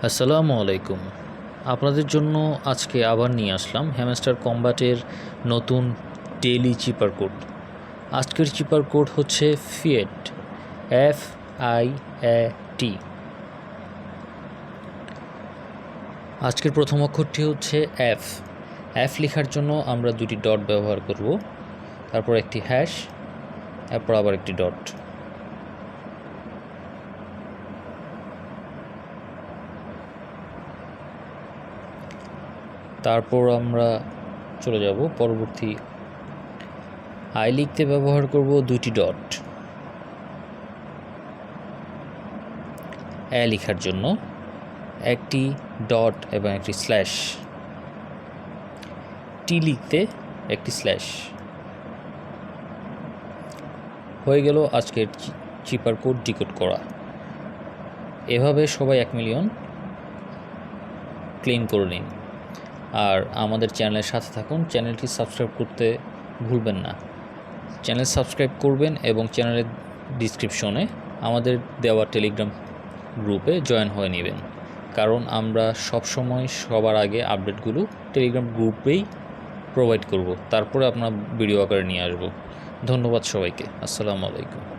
আসসালামু আলাইকুম। আপনাদের জন্য আজকে আবার নিয়ে আসলাম হ্যামস্টার কম্বাটের নতুন ডেইলি চিপার কোড। আজকের চিপার কোড হচ্ছে ফিয়েট, FIAT। আজকের প্রথম অক্ষরটি হচ্ছে এফ। লেখার জন্য আমরা দুটি ডট ব্যবহার করব, তারপর একটি হ্যাশ, তারপর আবার একটি ডট। তারপর আমরা চলে যাব পরবর্তী আই লিখতে ব্যবহার করব দুটি ডট। লেখার জন্য একটি ডট এবং একটি স্ল্যাশ। টি লিখতে একটি স্ল্যাশ। হয়ে গেল আজকের চিপার কোড ডিকোড করা। এভাবে সবাই 1 মিলিয়ন ক্লেম করে নিন। আর আমাদের চ্যানেলের সাথে থাকুন। চ্যানেলটি সাবস্ক্রাইব করতে ভুলবেন না। চ্যানেল সাবস্ক্রাইব করবেন এবং চ্যানেলের ডিসক্রিপশনে আমাদের দেওয়া টেলিগ্রাম গ্রুপে জয়েন হয়ে নেবেন, কারণ আমরা সবসময় সবার আগে আপডেটগুলো টেলিগ্রাম গ্রুপেই প্রোভাইড করব, তারপরে আপনার ভিডিও আকারে নিয়ে আসব। ধন্যবাদ সবাইকে। আসসালামু আলাইকুম।